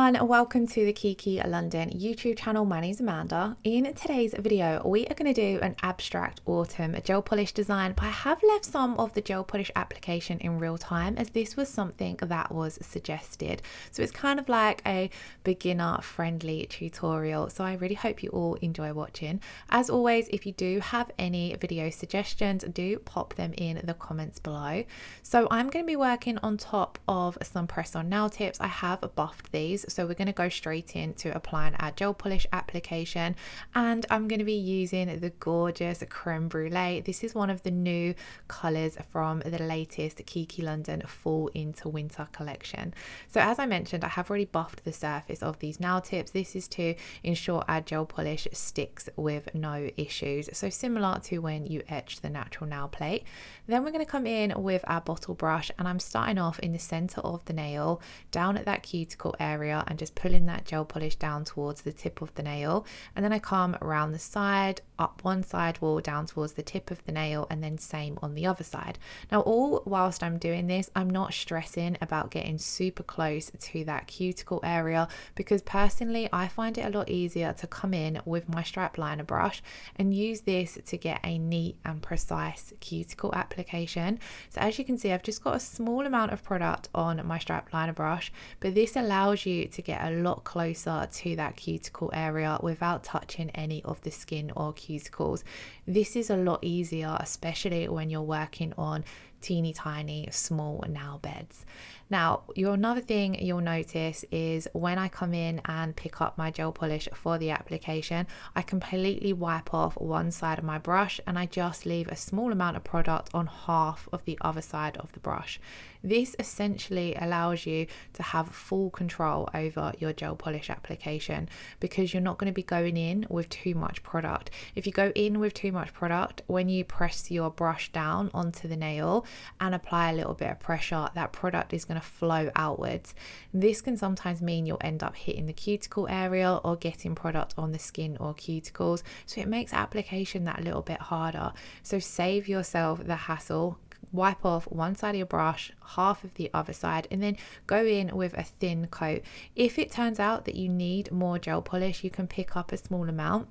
everyone, welcome to the Kiki London YouTube channel. My name is Amanda. In today's video, we are going to do an abstract autumn gel polish design, but I have left some of the gel polish application in real time as this was something that was suggested. So it's kind of like a beginner friendly tutorial. So I really hope you all enjoy watching. As always, if you do have any video suggestions, do pop them in the comments below. So I'm going to be working on top of some press-on nail tips. I have buffed these, so we're going to go straight into applying our gel polish application, and I'm going to be using the gorgeous Crème Brulée. This is one of the new colors from the latest Kiki London fall into winter collection. So as I mentioned, I have already buffed the surface of these nail tips. This is to ensure our gel polish sticks with no issues, so similar to when you etch the natural nail plate. Then we're going to come in with our bottle brush, and I'm starting off in the center of the nail down at that cuticle area and just pulling that gel polish down towards the tip of the nail, and then I come around the side, up one side wall, down towards the tip of the nail, and then same on the other side. Now all whilst I'm doing this, I'm not stressing about getting super close to that cuticle area, because personally I find it a lot easier to come in with my strap liner brush and use this to get a neat and precise cuticle application. So as you can see, I've just got a small amount of product on my strap liner brush, but this allows you to get a lot closer to that cuticle area without touching any of the skin or cuticles. This is a lot easier, especially when you're working on teeny tiny small nail beds. Now, another thing you'll notice is when I come in and pick up my gel polish for the application, I completely wipe off one side of my brush and I just leave a small amount of product on half of the other side of the brush. This essentially allows you to have full control over your gel polish application, because you're not going to be going in with too much product. If you go in with too much product, when you press your brush down onto the nail and apply a little bit of pressure, that product is going to flow outwards. This can sometimes mean you'll end up hitting the cuticle area or getting product on the skin or cuticles, so it makes application that little bit harder. So save yourself the hassle. Wipe off one side of your brush, half of the other side, and then go in with a thin coat. If it turns out that you need more gel polish, you can pick up a small amount,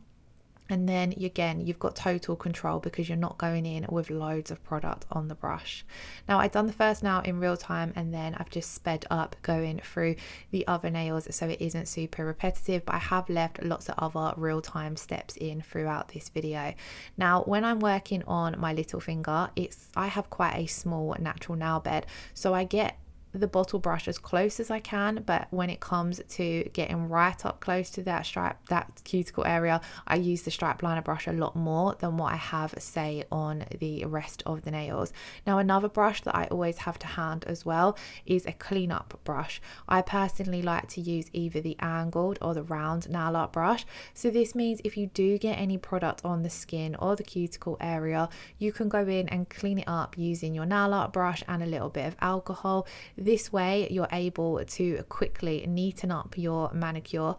and then again you've got total control because you're not going in with loads of product on the brush. Now I've done the first nail in real time, and then I've just sped up going through the other nails so it isn't super repetitive, but I have left lots of other real-time steps in throughout this video. Now when I'm working on my little finger, I have quite a small natural nail bed, so I get the bottle brush as close as I can, but when it comes to getting right up close to that cuticle area, I use the strap liner brush a lot more than what I have, say, on the rest of the nails. Now another brush that I always have to hand as well is a cleanup brush. I personally like to use either the angled or the round nail art brush. So this means if you do get any product on the skin or the cuticle area, you can go in and clean it up using your nail art brush and a little bit of alcohol. This way you're able to quickly neaten up your manicure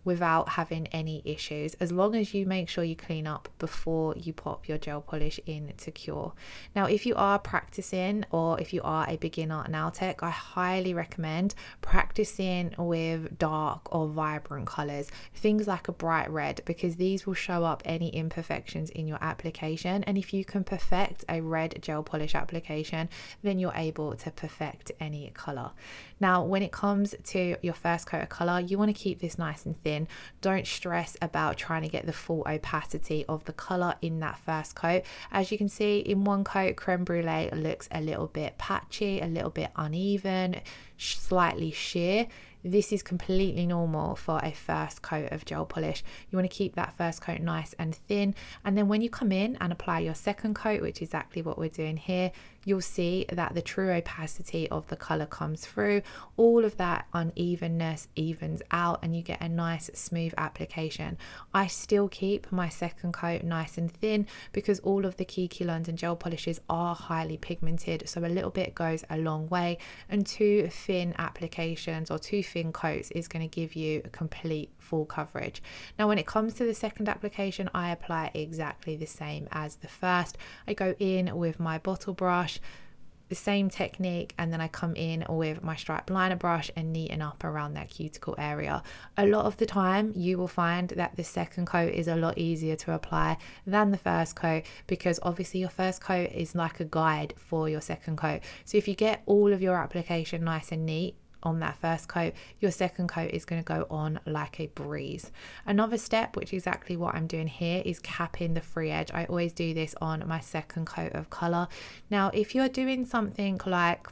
without having any issues, as long as you make sure you clean up before you pop your gel polish in to cure. Now if you are practicing, or if you are a beginner nail tech, I highly recommend practicing with dark or vibrant colors, things like a bright red, because these will show up any imperfections in your application, and if you can perfect a red gel polish application, then you're able to perfect any color. Now when it comes to your first coat of color, you want to keep this nice and thin. Don't stress about trying to get the full opacity of the color in that first coat. As you can see, in one coat, Crème Brulée looks a little bit patchy, a little bit uneven, slightly sheer. This is completely normal for a first coat of gel polish. You want to keep that first coat nice and thin, and then when you come in and apply your second coat, which is exactly what we're doing here, you'll see that the true opacity of the color comes through. All of that unevenness evens out and you get a nice smooth application. I still keep my second coat nice and thin because all of the Kiki London gel polishes are highly pigmented, so a little bit goes a long way, and two thin applications or two thin coats is going to give you a complete full coverage. Now when it comes to the second application, I apply exactly the same as the first. I go in with my bottle brush, the same technique, and then I come in with my stripe liner brush and neaten up around that cuticle area. A lot of the time you will find that the second coat is a lot easier to apply than the first coat, because obviously your first coat is like a guide for your second coat. So if you get all of your application nice and neat on that first coat, your second coat is going to go on like a breeze. Another step, which is exactly what I'm doing here, is capping the free edge. I always do this on my second coat of color. Now if you're doing something like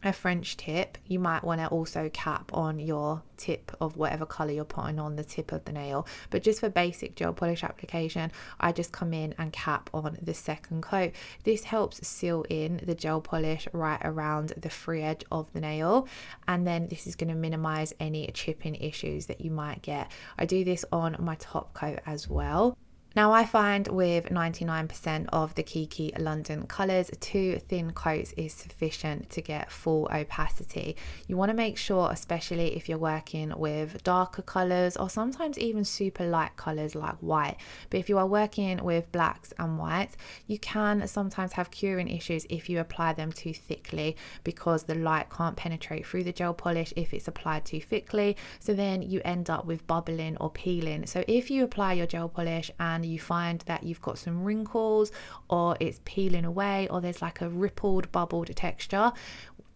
a French tip, you might want to also cap on your tip of whatever color you're putting on the tip of the nail. But just for basic gel polish application, I just come in and cap on the second coat. This helps seal in the gel polish right around the free edge of the nail, and then this is going to minimize any chipping issues that you might get. I do this on my top coat as well. Now I find with 99% of the Kiki London colours, 2 thin coats is sufficient to get full opacity. You want to make sure, especially if you're working with darker colours or sometimes even super light colours like white, but if you are working with blacks and whites, you can sometimes have curing issues if you apply them too thickly, because the light can't penetrate through the gel polish if it's applied too thickly, so then you end up with bubbling or peeling. So if you apply your gel polish and you find that you've got some wrinkles or it's peeling away or there's like a rippled bubbled texture,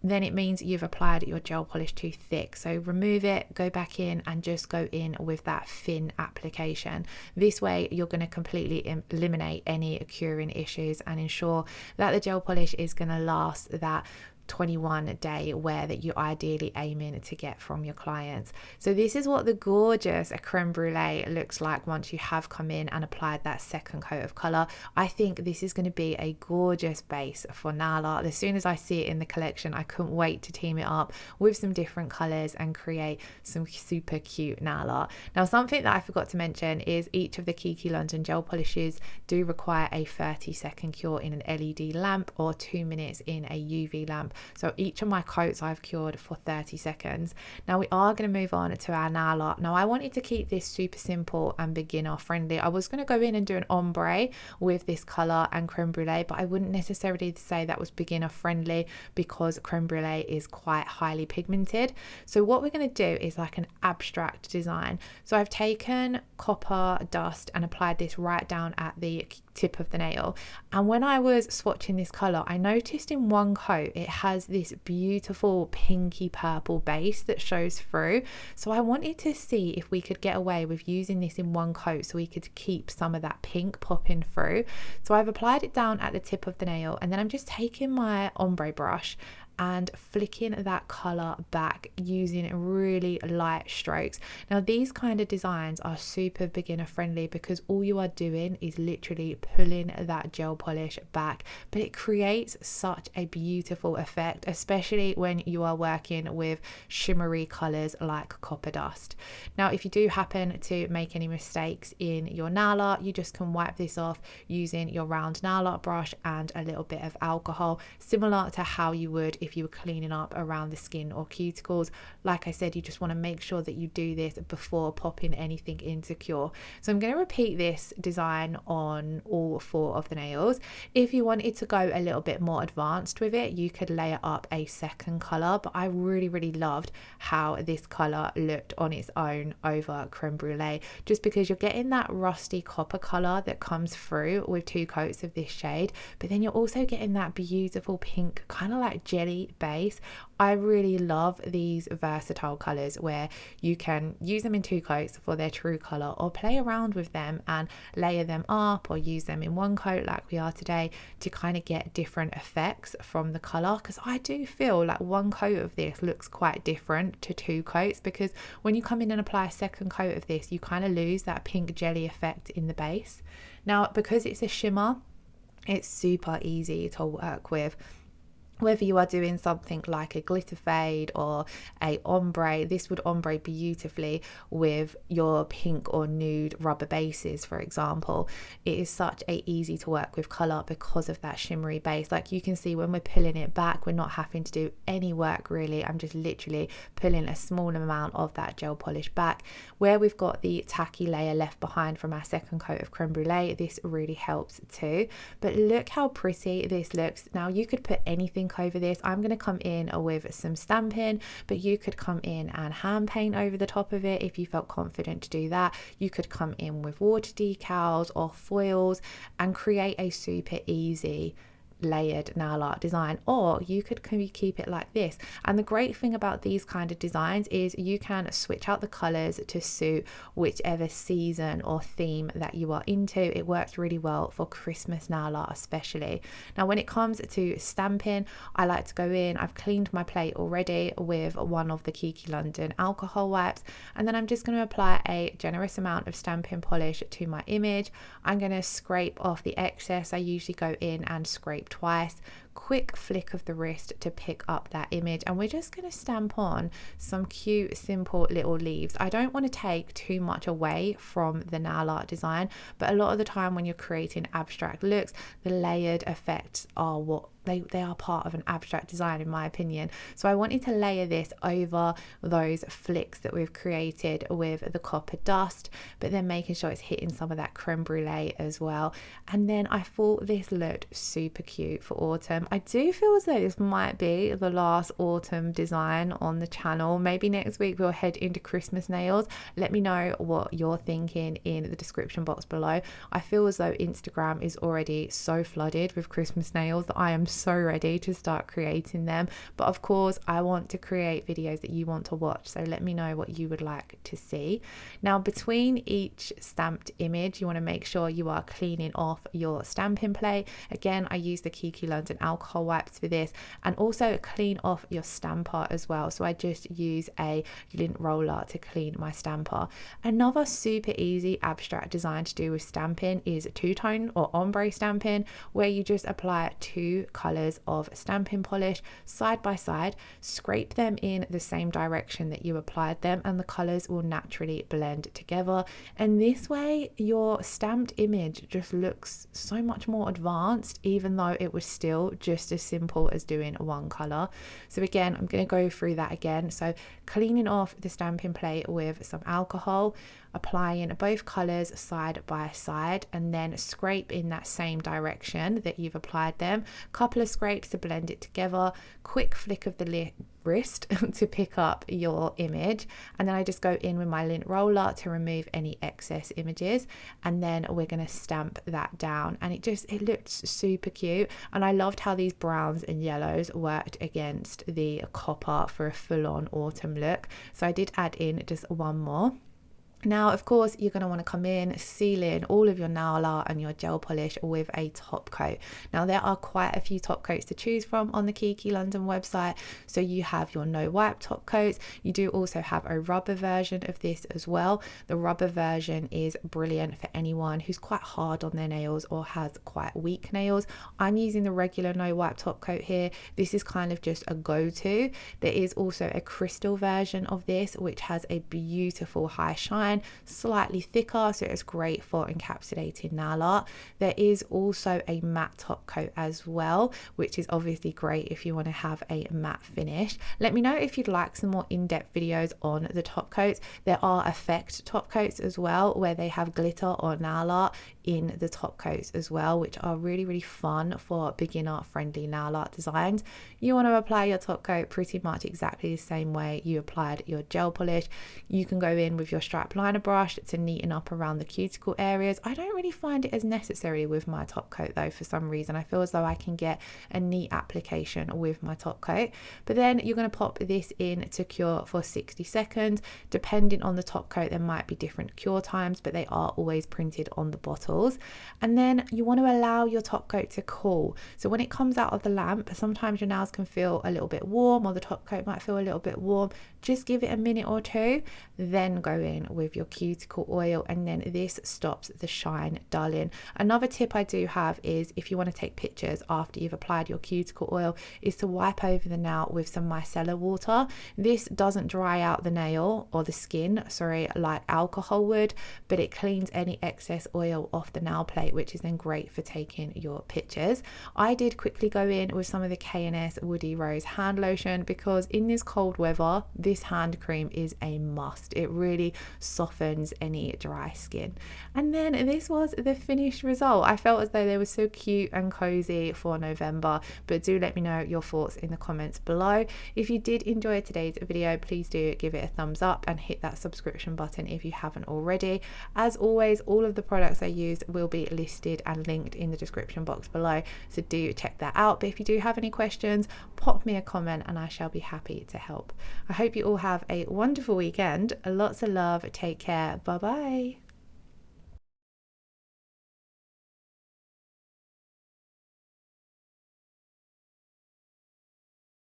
then it means you've applied your gel polish too thick. So remove it, go back in and just go in with that thin application. This way you're going to completely eliminate any curing issues and ensure that the gel polish is going to last that 21-day wear that you're ideally aiming to get from your clients. So this is what the gorgeous creme brulee looks like once you have come in and applied that second coat of color. I think this is going to be a gorgeous base for nail art. As soon as I see it in the collection, I couldn't wait to team it up with some different colors and create some super cute nail art. Now something that I forgot to mention is each of the Kiki London gel polishes do require a 30-second cure in an LED lamp or 2 minutes in a UV lamp. So each of my coats I've cured for 30 seconds. Now we are going to move on to our nail art. Now I wanted to keep this super simple and beginner friendly. I was going to go in and do an ombre with this color and creme brulee, but I wouldn't necessarily say that was beginner friendly because creme brulee is quite highly pigmented. So what we're going to do is like an abstract design. So I've taken copper dust and applied this right down at the tip of the nail, and when I was swatching this color, I noticed in one coat it has this beautiful pinky purple base that shows through. So I wanted to see if we could get away with using this in one coat so we could keep some of that pink popping through. So I've applied it down at the tip of the nail, and then I'm just taking my ombre brush and flicking that color back using really light strokes. Now these kind of designs are super beginner friendly because all you are doing is literally pulling that gel polish back, but it creates such a beautiful effect, especially when you are working with shimmery colors like copper dust. Now if you do happen to make any mistakes in your nail art, you just can wipe this off using your round nail art brush and a little bit of alcohol, similar to how you would if you were cleaning up around the skin or cuticles. Like I said, you just want to make sure that you do this before popping anything into cure. So I'm going to repeat this design on all 4 of the nails. If you wanted to go a little bit more advanced with it, you could layer up a second color, but I really loved how this color looked on its own over creme brulee, just because you're getting that rusty copper color that comes through with 2 coats of this shade, but then you're also getting that beautiful pink kind of like jelly base. I really love these versatile colors where you can use them in 2 coats for their true color, or play around with them and layer them up, or use them in 1 coat like we are today to kind of get different effects from the color. Because I do feel like 1 coat of this looks quite different to 2 coats, because when you come in and apply a second coat of this, you kind of lose that pink jelly effect in the base. Now because it's a shimmer, it's super easy to work with. Whether you are doing something like a glitter fade or a ombre, this would ombre beautifully with your pink or nude rubber bases, for example. It is such a easy to work with color because of that shimmery base. Like you can see when we're pulling it back, we're not having to do any work really. I'm just literally pulling a small amount of that gel polish back. Where we've got the tacky layer left behind from our second coat of creme brulee, this really helps too. But look how pretty this looks. Now you could put anything ink over this. I'm going to come in with some stamping, but you could come in and hand paint over the top of it if you felt confident to do that. You could come in with water decals or foils and create a super easy layered nail art design, or you could keep it like this. And the great thing about these kind of designs is you can switch out the colors to suit whichever season or theme that you are into. It works really well for Christmas nail art especially. Now when it comes to stamping, I like to go in, I've cleaned my plate already with one of the Kiki London alcohol wipes, and then I'm just going to apply a generous amount of stamping polish to my image. I'm going to scrape off the excess. I usually go in and scrape twice, quick flick of the wrist to pick up that image, and we're just going to stamp on some cute simple little leaves. I don't want to take too much away from the nail art design, but a lot of the time when you're creating abstract looks, the layered effects are what they are part of an abstract design in my opinion. So I wanted to layer this over those flicks that we've created with the copper dust, but then making sure it's hitting some of that creme brulee as well. And then I thought this looked super cute for autumn. I do feel as though this might be the last autumn design on the channel. Maybe next week we'll head into Christmas nails. Let me know what you're thinking in the description box below. I feel as though Instagram is already so flooded with Christmas nails that I am so ready to start creating them. But of course I want to create videos that you want to watch, so let me know what you would like to see. Now between each stamped image you want to make sure you are cleaning off your stamping plate. Again, I use the Kiki London alcohol wipes for this, and also clean off your stamper as well. So I just use a lint roller to clean my stamper. Another super easy abstract design to do with stamping is two-tone or ombre stamping, where you just apply two colors of stamping polish side by side, scrape them in the same direction that you applied them, and the colors will naturally blend together. And this way your stamped image just looks so much more advanced, even though it was still just as simple as doing one color. So again, I'm going to go through that again. So cleaning off the stamping plate with some alcohol, applying both colors side by side, and then scrape in that same direction that you've applied them. Couple of scrapes to blend it together, quick flick of the wrist to pick up your image, and then I just go in with my lint roller to remove any excess images, and then we're going to stamp that down. And it looked super cute, and I loved how these browns and yellows worked against the copper for a full-on autumn look. So I did add in just one more. Now, of course, you're going to want to come in, seal in all of your nail art and your gel polish with a top coat. Now, there are quite a few top coats to choose from on the Kiki London website. So you have your no wipe top coats. You do also have a rubber version of this as well. The rubber version is brilliant for anyone who's quite hard on their nails or has quite weak nails. I'm using the regular no wipe top coat here. This is kind of just a go-to. There is also a crystal version of this, which has a beautiful high shine, slightly thicker, so it's great for encapsulating nail art. There is also a matte top coat as well, which is obviously great if you want to have a matte finish. Let me know if you'd like some more in-depth videos on the top coats. There are effect top coats as well, where they have glitter or nail art in the top coats as well, which are really, really fun for beginner friendly nail art designs. You want to apply your top coat pretty much exactly the same way you applied your gel polish. You can go in with your strap liner brush to neaten up around the cuticle areas. I don't really find it as necessary with my top coat though. For some reason I feel as though I can get a neat application with my top coat. But then you're going to pop this in to cure for 60 seconds. Depending on the top coat there might be different cure times, but they are always printed on the bottles. And then you want to allow your top coat to cool. So when it comes out of the lamp, sometimes your nails can feel a little bit warm, or the top coat might feel a little bit warm. Just give it a minute or two, then go in with your cuticle oil, and then this stops the shine dulling. Another tip I do have is, if you want to take pictures after you've applied your cuticle oil, is to wipe over the nail with some micellar water. This doesn't dry out the nail or the skin, sorry, like alcohol would, but it cleans any excess oil off off the nail plate, which is then great for taking your pictures. I did quickly go in with some of the K&S Woody Rose hand lotion because in this cold weather, this hand cream is a must. It really softens any dry skin. And then this was the finished result. I felt as though they were so cute and cozy for November, but do let me know your thoughts in the comments below. If you did enjoy today's video, please do give it a thumbs up and hit that subscription button if you haven't already. As always, all of the products I used will be listed and linked in the description box below, so do check that out. But if you do have any questions, pop me a comment and I shall be happy to help. I hope you all have a wonderful weekend. Lots of love. Take care. Bye bye.